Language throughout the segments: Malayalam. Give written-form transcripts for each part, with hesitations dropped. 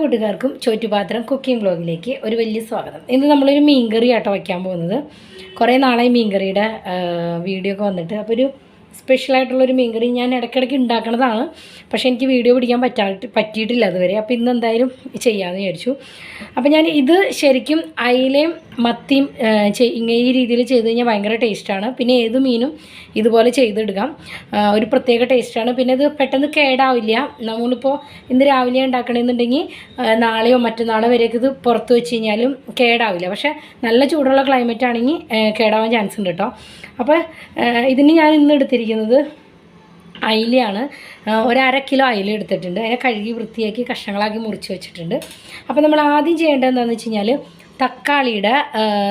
കൂട്ടുകാർക്കും ചോറ്റുപാത്രം കുക്കിംഗ് വ്ലോഗിലേക്ക് ഒരു വലിയ സ്വാഗതം. ഇന്ന് നമ്മളൊരു മീൻകറി ആട്ടോ വയ്ക്കാൻ പോകുന്നത്. കുറേ നാളായി മീൻകറിയുടെ വീഡിയോ ഒക്കെ വന്നിട്ട്. അപ്പോൾ ഒരു സ്പെഷ്യലായിട്ടുള്ളൊരു മീൻകറി ഞാൻ ഇടയ്ക്കിടയ്ക്ക് ഉണ്ടാക്കണതാണ്, പക്ഷേ എനിക്ക് വീഡിയോ പിടിക്കാൻ പറ്റിയിട്ടില്ല അതുവരെ. അപ്പോൾ ഇന്ന് എന്തായാലും ചെയ്യാമെന്ന് വിചാരിച്ചു. അപ്പോൾ ഞാൻ ഇത് ശരിക്കും അയിലയും മത്തിയും ഈ രീതിയിൽ ചെയ്ത് കഴിഞ്ഞാൽ ഭയങ്കര ടേസ്റ്റാണ്. പിന്നെ ഏത് മീനും ഇതുപോലെ ചെയ്തെടുക്കാം, ഒരു പ്രത്യേക ടേസ്റ്റാണ്. പിന്നെ ഇത് പെട്ടെന്ന് കേടാവില്ല. നമ്മളിപ്പോൾ ഇന്ന് രാവിലെ ഉണ്ടാക്കണമെന്നുണ്ടെങ്കിൽ നാളെയോ മറ്റന്നാളോ വരെയൊക്കെ ഇത് പുറത്ത് വെച്ച് കഴിഞ്ഞാലും കേടാവില്ല. പക്ഷേ നല്ല ചൂടുള്ള ക്ലൈമറ്റ് ആണെങ്കിൽ കേടാവാൻ ചാൻസ് ഉണ്ട് കേട്ടോ. അപ്പോൾ ഇതിന് ഞാൻ ഇന്ന് എടുത്തിരിക്കുന്നത് അയിലയാണ്. ഒരു 1/2 കിലോ അയില എടുത്തിട്ടുണ്ട്. അതിനെ കഴുകി വൃത്തിയാക്കി കഷ്ണങ്ങളാക്കി മുറിച്ച് വെച്ചിട്ടുണ്ട്. അപ്പോൾ നമ്മൾ ആദ്യം ചെയ്യേണ്ടത് എന്താണെന്ന് വെച്ച് കഴിഞ്ഞാൽ തക്കാളിയുടെ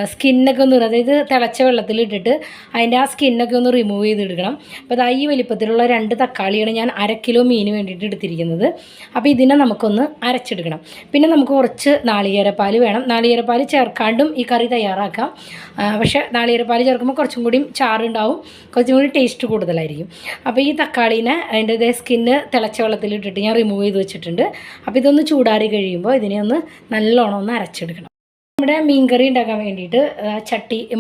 സ്കിന്നൊക്കെ ഒന്ന്, അതായത് തിളച്ച വെള്ളത്തിലിട്ടിട്ട് അതിൻ്റെ ആ സ്കിന്നൊക്കെ ഒന്ന് റിമൂവ് ചെയ്തെടുക്കണം. അപ്പോൾ അത് ഈ വലിപ്പത്തിലുള്ള 2 തക്കാളിയാണ് ഞാൻ 1/2 കിലോ മീന് വേണ്ടിയിട്ട് എടുത്തിരിക്കുന്നത്. അപ്പോൾ ഇതിനെ നമുക്കൊന്ന് അരച്ചെടുക്കണം. പിന്നെ നമുക്ക് കുറച്ച് നാളികേരപ്പാൽ വേണം. നാളികേരപ്പാൽ ചേർക്കാണ്ടും ഈ കറി തയ്യാറാക്കാം. പക്ഷേ നാളികേരപ്പാൽ ചേർക്കുമ്പോൾ കുറച്ചും കൂടി ചാറുണ്ടാവും, കുറച്ചും കൂടി ടേസ്റ്റ് കൂടുതലായിരിക്കും. അപ്പോൾ ഈ തക്കാളീനെ അതിൻ്റെ സ്കിന്ന് തിളച്ച വെള്ളത്തിലിട്ടിട്ട് ഞാൻ റിമൂവ് ചെയ്ത് വെച്ചിട്ടുണ്ട്. അപ്പോൾ ഇതൊന്ന് ചൂടാറി കഴിയുമ്പോൾ ഇതിനെ ഒന്ന് നല്ലോണം ഒന്ന് അരച്ചെടുക്കണം. നമ്മുടെ മീൻകറി ഉണ്ടാക്കാൻ വേണ്ടിയിട്ട്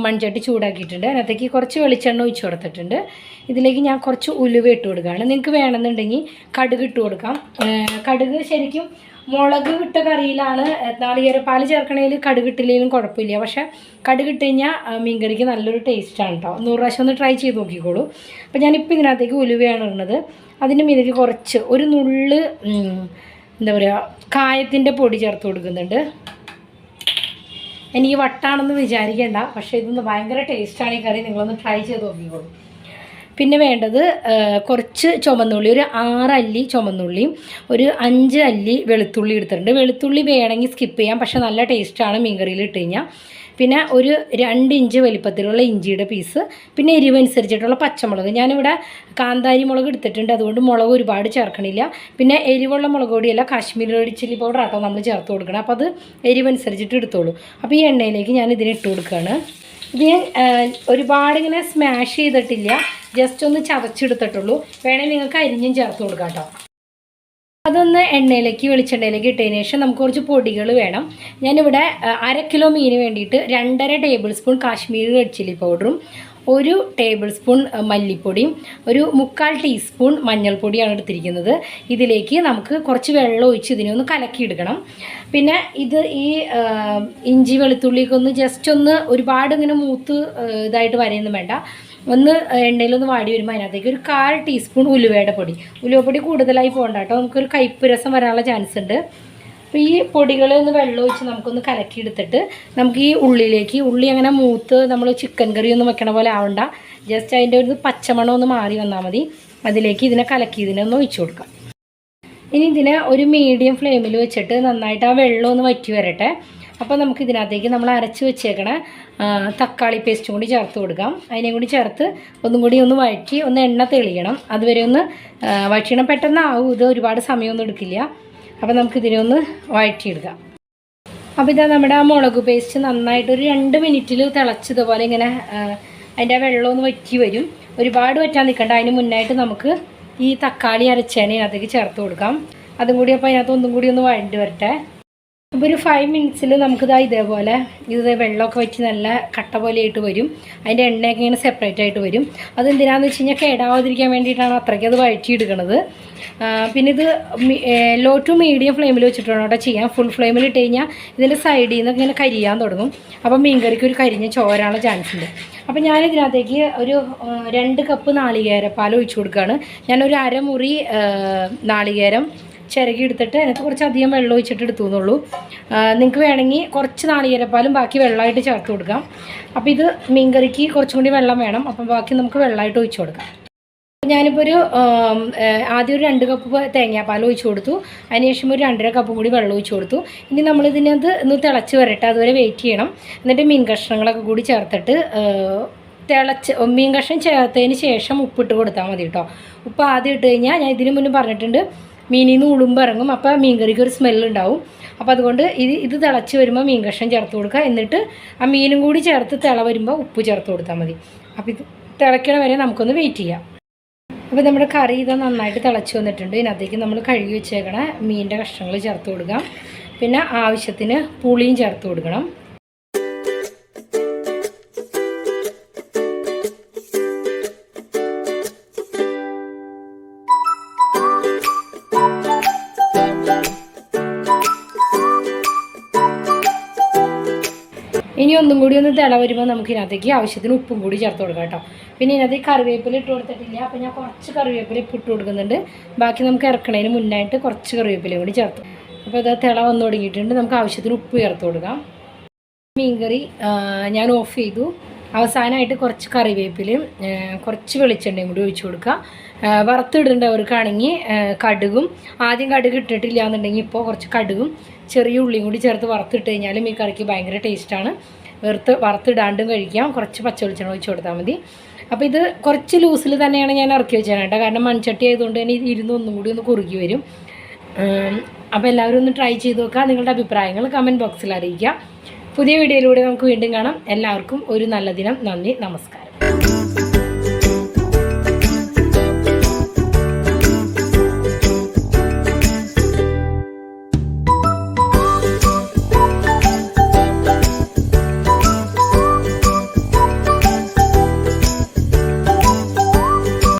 മൺചട്ടി ചൂടാക്കിയിട്ടുണ്ട്. അതിനകത്തേക്ക് കുറച്ച് വെളിച്ചെണ്ണ ഒഴിച്ച് കൊടുത്തിട്ടുണ്ട്. ഇതിലേക്ക് ഞാൻ കുറച്ച് ഉലുവ ഇട്ട് കൊടുക്കുകയാണ്. നിങ്ങൾക്ക് വേണമെന്നുണ്ടെങ്കിൽ കടുക് ഇട്ട് കൊടുക്കാം. കടുക് ശരിക്കും മുളക് ഇട്ട കറിയിലാണ്, നാളികേരപ്പാൽ ചേർക്കണേൽ കടുക് ഇട്ടില്ലെങ്കിലും കുഴപ്പമില്ല. പക്ഷേ കടുക് ഇട്ട് കഴിഞ്ഞാൽ മീൻകറിക്ക് നല്ലൊരു ടേസ്റ്റാണ് കേട്ടോ. 100 പ്രാവശ്യം ഒന്ന് ട്രൈ ചെയ്ത് നോക്കിക്കോളൂ. അപ്പോൾ ഞാനിപ്പോൾ ഇതിനകത്തേക്ക് ഉലുവയാണ് ഇടുന്നത്. അതിൻ്റെ മീതിലേക്ക് കുറച്ച് ഒരു നുള്ള് എന്താ പറയുക കായത്തിൻ്റെ പൊടി ചേർത്ത് കൊടുക്കുന്നുണ്ട്. എനിക്ക് വട്ടാണെന്ന് വിചാരിക്കേണ്ട, പക്ഷേ ഇതൊന്ന് ഭയങ്കര ടേസ്റ്റാണ് ഈ കറി. നിങ്ങളൊന്ന് ട്രൈ ചെയ്ത് നോക്കിക്കോളൂ. പിന്നെ വേണ്ടത് കുറച്ച് ചുമന്നുള്ളി, ഒരു 6 അല്ലി ചുമന്നുള്ളിയും ഒരു 5 അല്ലി വെളുത്തുള്ളി എടുത്തിട്ടുണ്ട്. വെളുത്തുള്ളി വേണമെങ്കിൽ സ്കിപ്പ് ചെയ്യാം, പക്ഷേ നല്ല ടേസ്റ്റാണ് മീൻകറിയിൽ ഇട്ട് കഴിഞ്ഞാൽ. പിന്നെ ഒരു 2 ഇഞ്ച് വലിപ്പത്തിലുള്ള ഇഞ്ചിയുടെ പീസ്, പിന്നെ എരിവനുസരിച്ചിട്ടുള്ള പച്ചമുളക്. ഞാനിവിടെ കാന്താരി മുളക് എടുത്തിട്ടുണ്ട്, അതുകൊണ്ട് മുളക് ഒരുപാട് ചേർക്കണില്ല. പിന്നെ എരിവുള്ള മുളക് പൊടിയല്ല, കാശ്മീരി റെഡ് ചില്ലി പൗഡർ ആട്ടോ നമ്മൾ ചേർത്ത് കൊടുക്കണം. അപ്പോൾ അത് എരിവനുസരിച്ചിട്ട് എടുത്തോളൂ. അപ്പോൾ ഈ എണ്ണയിലേക്ക് ഞാൻ ഇതിനെ ഇട്ട് കൊടുക്കുകയാണ്. ഇത് ഞാൻ ഒരുപാട് ഇങ്ങനെ സ്മാഷ് ചെയ്തിട്ടില്ല, ജസ്റ്റ് ഒന്ന് ചതച്ചെടുത്തിട്ടുള്ളൂ. വേണമെങ്കിൽ നിങ്ങൾക്ക് അരിഞ്ഞും ചേർത്ത് കൊടുക്കാം കേട്ടോ. അതൊന്ന് വെളിച്ചെണ്ണയിലേക്ക് ഇട്ടതിന് ശേഷം നമുക്ക് കുറച്ച് പൊടികൾ വേണം. ഞാനിവിടെ 1/2 കിലോ മീന് വേണ്ടിയിട്ട് 2.5 table spoon Kashmiri red chilli പൗഡറും 1 ടേബിൾ സ്പൂൺ മല്ലിപ്പൊടിയും 1/4 ടീസ്പൂൺ മഞ്ഞൾപ്പൊടിയാണ് എടുത്തിരിക്കുന്നത്. ഇതിലേക്ക് നമുക്ക് കുറച്ച് വെള്ളം ഒഴിച്ച് ഇതിനെ ഒന്ന് കലക്കിയെടുക്കണം. പിന്നെ ഈ ഇഞ്ചി വെളുത്തുള്ളിയൊക്കെ ഒന്ന് ജസ്റ്റ് ഒന്ന് ഒരുപാട് ഇങ്ങനെ മൂത്ത് ഇതായിട്ട് വരെയൊന്നും വേണ്ട. ഒന്ന് എണ്ണയിലൊന്ന് വാടി വരുമ്പോൾ അതിനകത്തേക്ക് ഒരു 1/4 ടീസ്പൂൺ ഉലുവയുടെ പൊടി. ഉലുവപ്പൊടി കൂടുതലായി പോകണ്ട കേട്ടോ, നമുക്കൊരു കയ്പ്പ് രസം വരാനുള്ള ചാൻസ് ഉണ്ട്. അപ്പോൾ ഈ പൊടികളെ ഒന്ന് വെള്ളം ഒഴിച്ച് നമുക്കൊന്ന് കലക്കിയെടുത്തിട്ട് നമുക്ക് ഈ ഉള്ളി അങ്ങനെ മൂത്ത് നമ്മൾ ചിക്കൻ കറി ഒന്നും വെക്കണ പോലെ ആവണ്ട, ജസ്റ്റ് അതിൻ്റെ ഒരു പച്ചമണം ഒന്ന് മാറി വന്നാൽ മതി. അതിലേക്ക് ഇതിനെ ഇതിനെ ഒഴിച്ചു കൊടുക്കാം. ഇനി ഇതിനെ ഒരു മീഡിയം ഫ്ലെയിമിൽ വെച്ചിട്ട് നന്നായിട്ട് ആ വെള്ളം ഒന്ന് വറ്റി വരട്ടെ. അപ്പോൾ നമുക്ക് ഇതിനകത്തേക്ക് നമ്മൾ അരച്ച് വെച്ചേക്കണ തക്കാളി പേസ്റ്റും കൂടി ചേർത്ത് കൊടുക്കാം. അതിനെയും കൂടി ചേർത്ത് ഒന്നും കൂടി ഒന്ന് വഴറ്റി ഒന്ന് എണ്ണ തെളിയണം. അതുവരെ ഒന്ന് വഴറ്റണം. പെട്ടെന്നാവും, ഇത് ഒരുപാട് സമയമൊന്നും എടുക്കില്ല. അപ്പോൾ നമുക്കിതിനെ ഒന്ന് വഴറ്റിയെടുക്കാം. അപ്പോൾ ഇതാ നമ്മുടെ ആ മുളക് പേസ്റ്റ് നന്നായിട്ട് ഒരു 2 മിനിറ്റിൽ തിളച്ചതുപോലെ ഇങ്ങനെ അതിൻ്റെ ആ വെള്ളം ഒന്ന് വറ്റി വരും. ഒരുപാട് വറ്റാൻ നിൽക്കണ്ട. അതിന് മുന്നായിട്ട് നമുക്ക് ഈ തക്കാളി അരച്ചേനെ അതിനകത്തേക്ക് ചേർത്ത് കൊടുക്കാം. അതും കൂടി അപ്പോൾ അതിനകത്ത് ഒന്നും കൂടി ഒന്ന് വഴണ്ടി വരട്ടെ. അപ്പോൾ ഒരു 5 മിനിറ്റ്സിൽ നമുക്കിതാ ഇതേപോലെ വെള്ളമൊക്കെ വെച്ച് നല്ല കട്ട പോലെ ആയിട്ട് വരും. അതിൻ്റെ എണ്ണയൊക്കെ ഇങ്ങനെ സെപ്പറേറ്റ് ആയിട്ട് വരും. അതെന്തിനാണെന്ന് വെച്ച് കഴിഞ്ഞാൽ കേടാവാതിരിക്കാൻ വേണ്ടിയിട്ടാണ് അത്രയ്ക്ക് അത് വഴറ്റിയെടുക്കുന്നത്. പിന്നെ ഇത് ലോ ടു മീഡിയം ഫ്ലെയിമിൽ വെച്ചിട്ടാണ് അവിടെ ചെയ്യാം. ഫുൾ ഫ്ലെയിമിൽ ഇട്ട് കഴിഞ്ഞാൽ ഇതിൻ്റെ സൈഡിൽ നിന്നൊക്കെ ഇങ്ങനെ കരിയാൻ തുടങ്ങും. അപ്പം മീൻകറിക്ക് ഒരു കരിഞ്ഞ ചോരാനുള്ള ചാൻസ് ഉണ്ട്. അപ്പോൾ ഞാനിതിനകത്തേക്ക് ഒരു 2 കപ്പ് നാളികേരപ്പാൽ ഒഴിച്ചു കൊടുക്കുകയാണ്. ഞാനൊരു അരമുറി നാളികേരം ചിരകി എടുത്തിട്ട് അതിനകത്ത് കുറച്ചധികം വെള്ളം ഒഴിച്ചിട്ട് എടുത്തു എന്നുള്ളൂ. നിങ്ങൾക്ക് വേണമെങ്കിൽ കുറച്ച് നാളികേരപ്പാലും ബാക്കി വെള്ളമായിട്ട് ചേർത്ത് കൊടുക്കാം. അപ്പോൾ ഇത് മീൻകറിക്ക് കുറച്ചും കൂടി വെള്ളം വേണം, അപ്പം ബാക്കി നമുക്ക് വെള്ളമായിട്ട് ഒഴിച്ചു കൊടുക്കാം. ഞാനിപ്പോൾ ആദ്യം ഒരു 2 കപ്പ് തേങ്ങാപ്പാൽ ഒഴിച്ചു കൊടുത്തു. അതിനുശേഷം ഒരു 2.5 കപ്പും കൂടി വെള്ളം ഒഴിച്ചു കൊടുത്തു. ഇനി നമ്മളിതിനകത്ത് ഒന്ന് തിളച്ച് വരട്ടെ, അതുവരെ വെയിറ്റ് ചെയ്യണം. എന്നിട്ട് മീൻ കഷ്ണങ്ങളൊക്കെ കൂടി ചേർത്തിട്ട് മീൻ കഷ്ണം ചേർത്തതിന് ശേഷം ഉപ്പിട്ട് കൊടുത്താൽ മതി കേട്ടോ. ഉപ്പ് ആദ്യം ഇട്ട് കഴിഞ്ഞാൽ ഞാൻ ഇതിന് മുന്നേ പറഞ്ഞിട്ടുണ്ട്, മീനിൽ നിന്ന് ഉളുമ്പ് ഇറങ്ങും, അപ്പോൾ മീൻ കറിക്ക് ഒരു സ്മെല്ലുണ്ടാവും. അപ്പോൾ അതുകൊണ്ട് ഇത് തിളച്ച് വരുമ്പോൾ മീൻ കഷ്ണം ചേർത്ത് കൊടുക്കുക. എന്നിട്ട് ആ മീനും കൂടി ചേർത്ത് വരുമ്പോൾ ഉപ്പ് ചേർത്ത് കൊടുത്താൽ മതി. അപ്പോൾ ഇത് തിളയ്ക്കണ വരെ നമുക്കൊന്ന് വെയിറ്റ് ചെയ്യാം. അപ്പോൾ നമ്മുടെ കറി ഇത് നന്നായിട്ട് തിളച്ച് വന്നിട്ടുണ്ട്. ഇതിനകത്തേക്ക് നമ്മൾ കഴുകി വെച്ചേക്കണ മീനിൻ്റെ കഷ്ണങ്ങൾ ചേർത്ത് കൊടുക്കാം. പിന്നെ ആവശ്യത്തിന് പുളിയും ചേർത്ത് കൊടുക്കണം. ഇനി ഒന്നും കൂടി ഒന്ന് തിള വരുമ്പോൾ നമുക്ക് ഇതിനകത്തേക്ക് ആവശ്യത്തിന് ഉപ്പും കൂടി ചേർത്ത് കൊടുക്കാം കേട്ടോ. പിന്നെ ഇതിനകത്ത് കറിവേപ്പില ഇട്ട് കൊടുത്തിട്ടില്ല, അപ്പോൾ ഞാൻ കുറച്ച് കറിവേപ്പില ഇട്ട് കൊടുക്കുന്നുണ്ട്. ബാക്കി നമുക്ക് ഇറക്കണതിന് മുന്നായിട്ട് കുറച്ച് കറിവേപ്പിലയും കൂടി ചേർത്ത്. അപ്പോൾ ഇത് തിള വന്നു തുടങ്ങിയിട്ടുണ്ട്. നമുക്ക് ആവശ്യത്തിന് ഉപ്പ് ചേർത്ത് കൊടുക്കാം. മീൻകറി ഞാൻ ഓഫ് ചെയ്തു. അവസാനമായിട്ട് കുറച്ച് കറിവേപ്പിലയും കുറച്ച് വെളിച്ചെണ്ണയും കൂടി ഒഴിച്ചു കൊടുക്കുക. വറുത്തിടേണ്ടവർക്കാണെങ്കിൽ കടുകും, ആദ്യം കടുക് ഇട്ടിട്ടില്ല എന്നുണ്ടെങ്കിൽ ഇപ്പോൾ കുറച്ച് കടുകും ചെറിയ ഉള്ളിയും കൂടി ചേർത്ത് വറുത്തിട്ട് കഴിഞ്ഞാലും ഈ കറിക്ക് ഭയങ്കര ടേസ്റ്റാണ്. വറുത്തിടാണ്ടും കഴിക്കാം. കുറച്ച് പച്ചവെളിച്ചെണ്ണ ഒഴിച്ച് കൊടുത്താൽ മതി. അപ്പോൾ ഇത് കുറച്ച് ലൂസിൽ തന്നെയാണ് ഞാൻ ഇറക്കി വെച്ചത് കേട്ടോ. കാരണം മൺചട്ടി ആയതുകൊണ്ട് തന്നെ ഇരുന്ന് ഒന്നും കൂടി ഒന്ന് കുറുകി വരും. അപ്പോൾ എല്ലാവരും ഒന്ന് ട്രൈ ചെയ്ത് നോക്കുക. നിങ്ങളുടെ അഭിപ്രായങ്ങൾ കമൻറ്റ് ബോക്സിൽ അറിയിക്കുക. പുതിയ വീഡിയോയിലൂടെ നമുക്ക് വീണ്ടും കാണാം. എല്ലാവർക്കും ഒരു നല്ല ദിനം. നന്ദി, നമസ്കാരം.